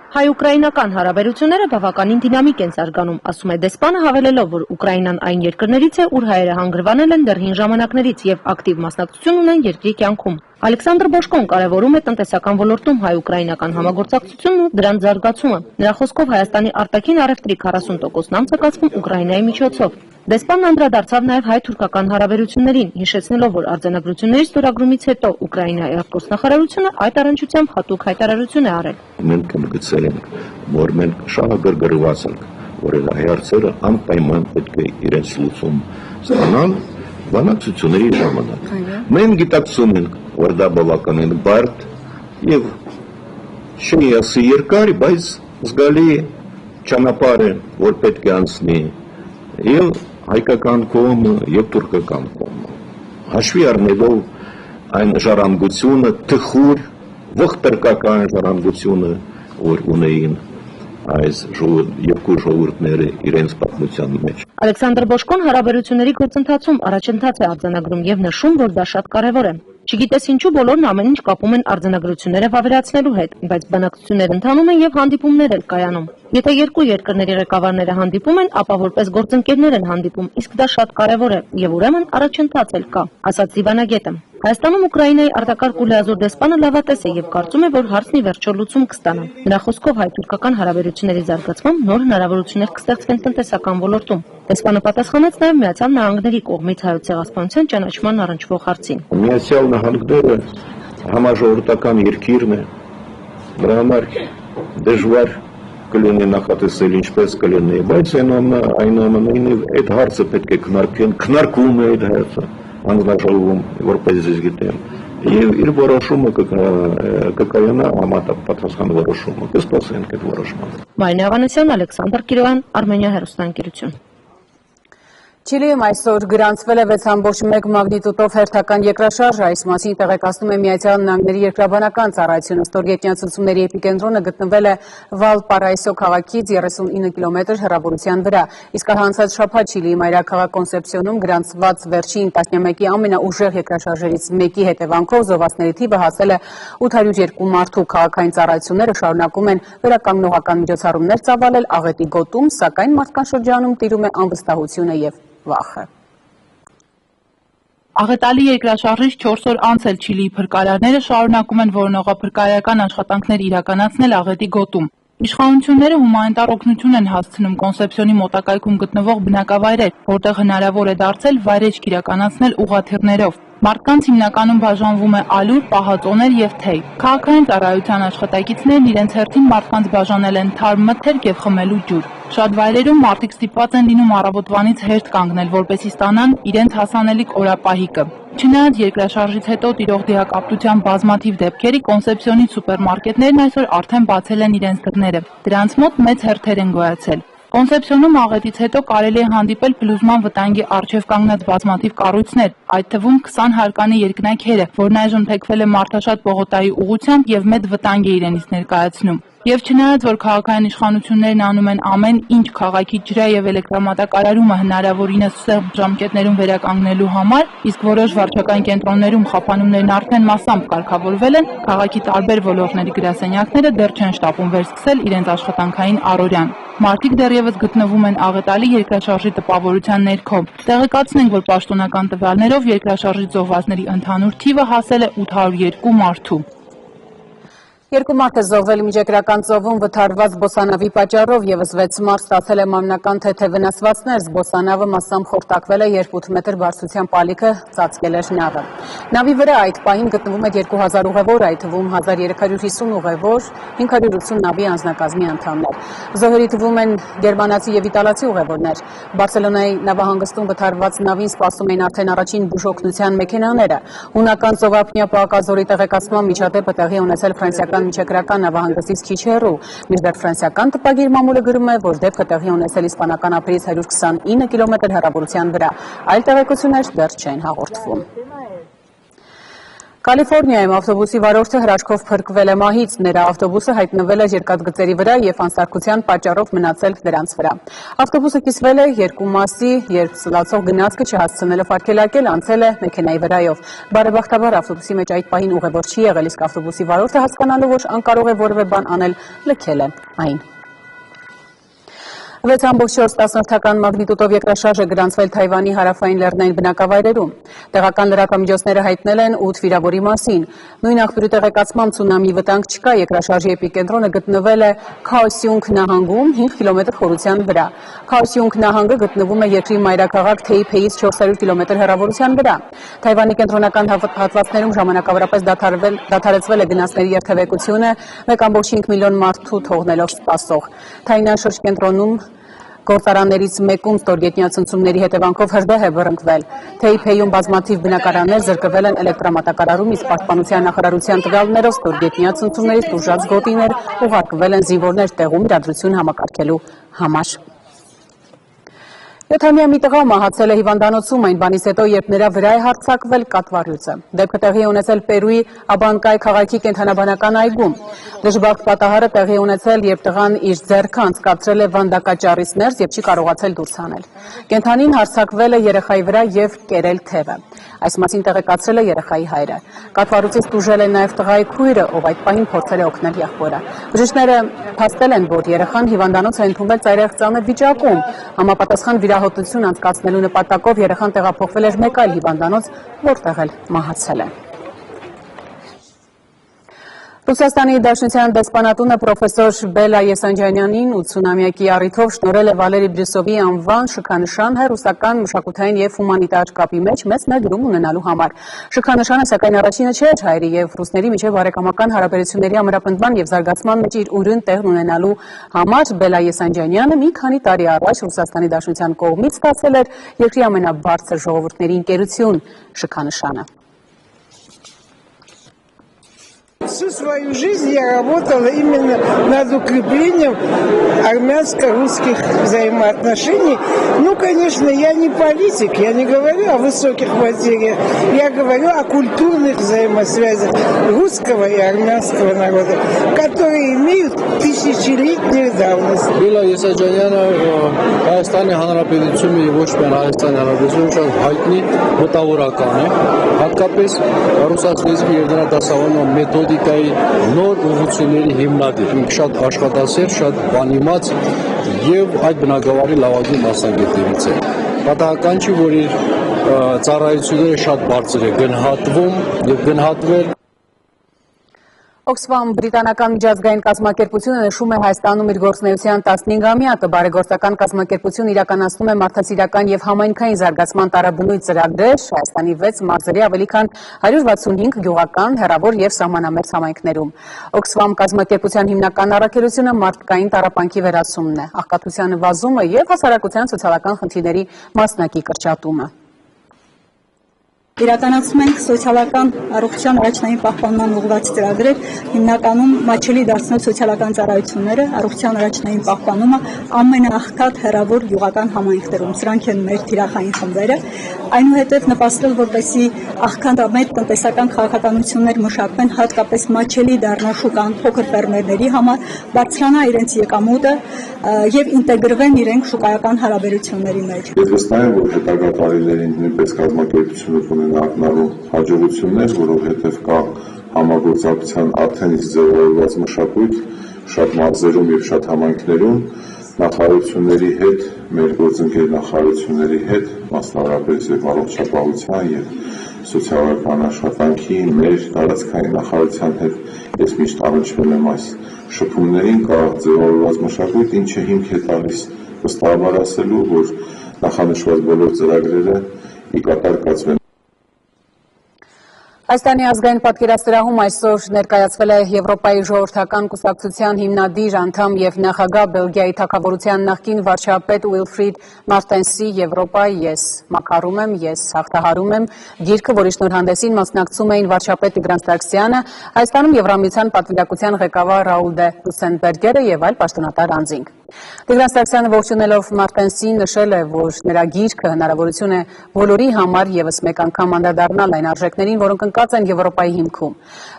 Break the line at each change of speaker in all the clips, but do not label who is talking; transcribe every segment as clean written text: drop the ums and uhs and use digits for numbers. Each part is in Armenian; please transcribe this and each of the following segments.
Հայ-ուկրաինական հարաբերությունները բավականին դինամիկ են զարգանում, ասում է դեսպանը, հավելելով, որ Ուկրաինան այն երկրներից է, ուր հայերը հանգրվանել են դեռ հին ժամանակներից եւ ակտիվ մասնակցություն ունեն երկրի կյանքում։ Ալեքսանդր Բոշկոն կարևորում է տնտեսական ոլորտում հայ-ուկրաինական համագործակցությունն ու դրանց զարգացումը։ Նրա խոսքով Հայաստանի արտաքին առևտրի 40%-ն անցկացվում Ուկրաինայի միջոցով։ Դեսպանն անդրադարձավ նաև հայ-թուրքական հարաբերություններին, հիշեցնելով, որ արձանագրությունների ստորագրումից հետո Ուկրաինայի արտգործնախարարությունը այդ առնչությամբ հատուկ հայտարարություն է արել։
Մենք ընդգծել ենք, որ մենք շահագրգռված ենք, որ հայարցերը անպայման պետք է իրենց լուծում ստանան բանակցությունների ժամանակ։ Մենք գիտակցում ենք, որ դա բավականին բարդ եւ չի ասի երկար, բայց զգալի ճանապարհ է, որ պետք է անցնի եւ հայկական կողմը եւ թուրքական կողմը։ Հաշվի առնելով այն ժառանգությունը, թխուր, ողտրկական ժառանգությունը, որ ունեին այս երկու ժողովուրդները իրենց պատմության մեջ։
Ալեքսանդր Բոշկոն հարաբերությունների գործընթացում առաջընթաց է արձանագրում եւ նշում, որ դա շատ կարեւոր է։ Չգիտես ինչու բոլորն ամեն ինչ կապում են արձանագրությունները վավերացնելու հետ, բայց բանակցություններ ընթանում են եւ հանդիպումներ էլ կայանում։ Եթե երկու երկրների ղեկավարները հանդիպում են, ապա որպես գործընկերներ են հանդիպում, իսկ դա շատ կարեւոր է եւ ուրեմն առաջընթաց էլ կա, ասաց Զիվանագետը։ Հայաստանում Ուկրաինայի արտակարգ ու լիազոր դեսպանը լավատես է եւ կարծում է, որ հարցն ի վերջո լուծում կստանա։ Նրա խոսքով հայ-թուրքական հարաբերությունների զարգացմամբ նոր հնարավորություններ կստեղծվեն տնտեսական ոլորտում։ Դեսպանը պատասխանեց նաեւ Միացյալ Նահանգների կողմից հայոց ցեղասպանության ճանաչման առնչվող հարցին։
Միացյալ Նահանգները համաժողովրդական երկիրն է, դրա համար դժվար կլինի նախատեսել ինչպես կլինի, բայց այնուամենայնիվ այդ հարցը պետք է քննարկվում է այդ հարցը հանձնաժողովում, որպես ես գիտեմ, եւ իր որոշումը կկայանա համապատասխան որոշումը, կսպասենք այդ որոշմանը։
Մարինե Ավանեսյան, Ալեքսանդր Կիրոյան, Արմենիա հեռուստաընկերություն։
Չիլիում այսօր գրանցվել է 6.1 մագնիտուդով հերթական երկրաշարժ, այս մասին տեղեկացնում է Միացյալ Նահանգների երկրաբանական ծառայությունը։ Ստորգետնյա ցնցումների էպիկենտրոնը գտնվել է Վալպարայսո քաղաքից 39 կիլոմետր հեռավորության վրա։ Իսկ անցած շաբաթ Չիլիի մայրաքաղաք Կոնսեպսիոնում գրանցված վերջին 11-ի ամենաուժեղ երկրաշարժերից մեկի հետևանքով զոհվածների թիվը հասել է 802 մարդու։ Քաղաքային ծառայությունները շարունակում են վերականգնողական միջոցառումներ ծավալել աղետի գոտում, սակայն մարդկանց շրջանում տիրում է անվստահությունը եւ վախը։
Աղետալի երկրաշարժից 4 օր անց էլ Չիլիի փրկարարները շարունակում են որոնողափրկարարական աշխատանքներ իրականացնել աղետի գոտում։ Իշխանությունները հումանիտար օգնություն են հասցնում Կոնսեպսիոնի մոտակայքում գտնվող բնակավայրեր, որտեղ հնարավոր է դարձել վայրեջք իրականացնել ուղղաթիռներով։ Մարդկանց հիմնականում բաժանվում է ալյուր, պահածոներ եւ թեյ։ Քաղաքային ծառայության աշխատակիցներն իրենց հերթին մարդկանց բաժանել են թարմ մթերք եւ խմելու ջուր։ Շատ վայրերում մարդիկ ստիպված են լինում առավոտվանից հերթ կանգնել, որպեսզի ստանան իրենց հասանելիք օրապահիկը։ Չնայած երկրաշարժից հետո տիրող դիակապտության բազմաթիվ դեպքերի, Կոնսեպսիոնի սուպերմարկետներն այսօր արդեն բացել են իրենց դռները։ Դրանց մոտ մեծ հերթեր են գոյացել։ Կոնսեպսիոնում աղետից հետո կարելի է հանդիպել փլուզման վտանգի առջև կանգնած բազմաթիվ կառույցներ, այդ թվում 20 հարկանի երկնաքերը, որն այժմ թեքվել է Մարդաշատ Պողոտայի ուղղությամբ եւ մեծ վտանգ է իրենից ներկայացնում։ Եվ չնայած որ քաղաքային իշխանություններն անում են ամեն ինչ քաղաքի ջրա եւ էլեկտրամատակարարումը հնարավորինս սեղմ ժամկետներում վերականգնելու համար, իսկ որոշ վարչական կենտրոններում խափանումներն արդեն մասամբ կարգավորվել են, քաղաքի տարբեր ոլորտների գրասենյակները դեռ չեն շտապում վերսկսել իրենց աշխատանքային առօրյան։ Մարդիկ դեռևս գտնվում են աղետալի երկրաշարժի տպավորության ներքո։ Տեղեկացնենք, որ պաշտոնական տվյալներով երկրաշարժից զոհվածների ընդհանուր թիվը հասել է 802 մարդու։
Երկու մարդ է զոհվել Միջերկրական ծովում վթարված զբոսանավի պատճառով, ևս 6 մարդ ստացել է մարմնական թեթե վնասվածքներ։ Զբոսանավը մասամբ խորտակվել է, երբ 8 մետր բարձրության պալիքը ծածկել էր նավը։ Նավի վրա այդ պահին գտնվում էր 2000 ուղևոր, այդ թվում 1350 ուղևոր, 580 նավի անձնակազմի անդամներ։ Զոհերի թվում են գերմանացի եւ իտալացի ուղևորներ։ Բարսելոնայի նավահանգստում վթարված նավին սպասում էին արդեն առաջին բուժօգնության մեքենաները։ Հունական ծովափնյա պահակազորի տեղեկացման միջադեպը տեղի ունեցել ֆրանսիական Միջերկրական նավահանգստից քիչ հեռու, մինչդեռ ֆրանսիական տպագիր մամուլը գրում է, որ դեպքը տեղի ունեցել իսպանական ափերից 129 կիլոմետր հեռավորության վրա։ Այլ տեղեկություններ դեռ չեն հաղորդվում։ Կալիֆորնիայում ավտոբուսի վարորդը հրաշքով փրկվել է մահից, նրա ավտոբուսը հայտնվել է երկաթգծերի վրա և անսարքության պատճառով մնացել դրանց վրա։ Ավտոբուսը կիսվել է երկու մասի, երբ սլացող գնացքը չհասցնելով արգելակել, անցել է մեքենայի վրայով։ Բարեբախտաբար ավտոբուսի մեջ այդ պահին ուղևոր չի եղել, իսկ ավտոբուսի վարորդը հասկանալով, որ անկարող է որևէ բան անել, լքել է այն։ 6.4 մագնիտուդով երկրաշարժ է գրանցվել Թայվանի հարավային լեռնային բնակավայրերում։ Տեղական լրատվամիջոցները հայտնել են 8 վիրավորի մասին։ Նույն աղբյուրի տեղեկացմամբ ցունամի վտանգ չկա, երկրաշարժի էպիկենտրոնը գտնվել է Քաոսյունգ նահանգում 5 կիլոմետր խորության վրա։ Քաոսյունգ նահանգը գտնվում է երկրի մայրաքաղաք Թեյփեից 400 կիլոմետր հեռավորության վրա։ Թայվանի կենտրոնական հատվածներում ժամանակավորապես դադարեցվել է գնացների երթևեկությունը 1.5 միլիոն մարդու թողնելով սպասող։ Թայնան շրջկենտրոնում գործարաններից մեկում ստորգետնյա ցնցումների հետևանքով հրդեհ է բռնկվել։ Թեյփեյում բազմաթիվ բնակարաններ զրկվել են էլեկտրամատակարարում, իսկ Պաշտպանության նախարարության տվյալներով ստորգետնյա ցնցումներից տուժած գոտիներ ուղարկվել են զինվորներ տեղում իրադրություն համակարգելու համար։ 7-ամյա մի տղա մահացել է հիվանդանոցում այն բանից հետո, երբ նրա վրա է հարձակվել կատվառյուծը։ Դեպքը տեղի է ունեցել Պերուի Աբանկայ քաղաքի կենդանաբանական այգում։ Դժբախտ պատահարը տեղի է ունեցել, երբ տղան իր ձեռքը անցկացրել է վանդակաճառից ներս և չի կարողացել դուրս հանել։ Կենդանին հարձակվել է երեխայի վրա և կերել թևը։ Այս մասին տեղեկացրել է երեխայի հայրը։ Կատվառյուծից տուժել է նաև տղայի քույրը, ով այդ պահին փորձել է օգնել եղբորը։ Բժիշկները փաստել են, որ երեխան հիվանդանոց է ընդունվել ծայրահեղ վիճակում։ Համապատասխան վիրահատություն անցկացնելու նպատակով երեխան տեղափոխվել էր մեկ այլ հիվանդանոց, որտեղ էլ մահացել է։ Ռուսաստանի Դաշնության դեսպանատունը պրոֆեսոր Բելա Եսանջանյանին 80-ամյակի առիթով շնորհել է Վալերի Բրյուսովի անվան շքանշան ռուսական մշակութային և հումանիտար կապի մեջ մեծ ներդրում ունենալու համար։ Շքանշանը, սակայն, առաջինը չէր հայերի և ռուսների միջև բարեկամական հարաբերությունների ամրապնդման և զարգացման մեջ իր ուրույն տեղն ունենալու համար Բելա Եսանջանյանը մի քանի տարի առաջ Ռուսաստանի Դաշնության կողմից ստացել էր երկրի ամենաբարձր ժողովուրդների ընկերություն շքանշանը։
Всю свою жизнь я работала именно над укреплением армянско-русских взаимоотношений. Ну, конечно, я не политик, я не говорю о высоких материях, я говорю о культурных взаимосвязях русского и армянского народа, которые имеют тысячелетнюю давность.
Բելա Եսաջանյանը Հայաստանի Հանրապետությունը եւ ոչ միայն Հայաստանի Հանրապետությունը շատ հայտնի մտավորական է, հատկապես ռուսաց լեզվի եւ դրա դասավանդման մեթոդիկայի նոր ուղղությունների հիմնադիր, շատ աշխատասեր, շատ բանիմաց եւ այդ բնակավարի լավագույն մասնագետներից է։ Պատահական չի, որ իր ծառայությունները շատ բարձր է գնահատվում եւ գնահատվել։
Օքսֆամ բրիտանական միջազգային կազմակերպությունը նշում է Հայաստանում իր գործունեության 15-ամյակը։ Բարեգործական կազմակերպությունը իրականացնում է մարդասիրական և համայնքային զարգացման տարաբնույթ ծրագրեր Հայաստանի 6 մարզերի ավելի քան 165 գյուղական, հեռավոր և սահմանամերձ համայնքներում։ Օքսֆամ կազմակերպության հիմնական առաքելությունը մարդկային տառապանքի վերացումն է, աղքատության նվազումը և հասարակության սոցիալական խնդիրների մասնակի կրճատումը։
Իրականացում ենք սոցիալական առողջության առաջնային պահպանման ուղղված ծրագրեր, հիմնականում մատչելի դարձնող սոցիալական ծառայությունները, առողջության առաջնային պահպանումը ամենաաղքատ հեռավոր գյուղական համայնքներում։ Սրանք են մեր թիրախային խմբերը, այնուհետև նպաստել, որպեսզի աղքատամետ տնտեսական քաղաքականություններ մշակվեն, հատկապես մատչելի դառնա շուկան փոքր ֆերմերների համար, բարձրանա իրենց եկամուտը եւ ինտեգրվեն իրենք շուկայական հարաբերությունների մեջ։
Ես վստահ եմ, որ հետագա տարիներին նույնպես կազմակերպությունը կունենա հաջողություններ, որովհետև կա համագործակցության արդեն իսկ ձևավորված մշակույթ շատ մարզերում եւ շատ համայնքներում, նախարարությունների հետ, մեր գործընկեր նախարարությունների հետ, մասնավորապես եւ առողջապահության եւ սոցիալական աշխատանքի, մեր տարածքային նախարարության հետ ես միշտ առնչվել եմ այս շփումներին, կա ձևավորված մշակույթ, ինչը հիմք է տալիս վստահաբար ասելու, որ նախանշված բոլոր ծրագրերը ի կատար կացվեն։
Հայաստանի ազգային պատկերասրահում այսօր ներկայացվել է Եվրոպայի ժողովրդական կուսակցության հիմնադիր անդամ և նախագահ Բելգիայի թագավորության նախկին վարչապետ Ուիլֆրիդ Մարտենսի «Եվրոպա, ես մաքարում եմ, ես հաղթահարում եմ» գիրքը, որի շնորհանդեսին մասնակցում էին վարչապետ Տիգրան Սարգսյանը, Հայաստանում Եվրամիության պատվիրակության ղեկավար Ռաուլ դե Ռուսենբերգերը և այլ պաշտոնատար անձինք։ Տիգրան Սարգսյանը ողջունելով Մարտենսին նշել է, որ նրա գիրքը հնարավորություն է բոլորի համար եւս մեկ անգամ անդրադառնալ այն արժեքներին, որոնք ընկած են Եվրոպայի հիմքում։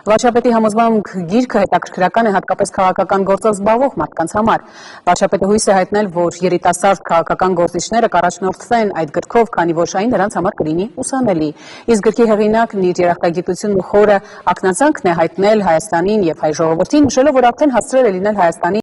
Վարչապետի համոզմամբ գիրքը հետաքրքրական է հատկապես քաղաքական գործով զբաղվող մարդկանց համար։ Վարչապետը հույս է հայտնել, որ երիտասարդ քաղաքական գործիչները կառաջնորդվեն այդ գրքով, քանի որ այն նրանց համար կլինի ուսանելի։ Իսկ գրքի հեղինակն իր երախտագիտությունն ու խորը ակնածանքն է հայտնել Հայաստանին եւ հայ ժողովրդին, նշելով, որ արդեն հասցրել է լինել Հայաստանի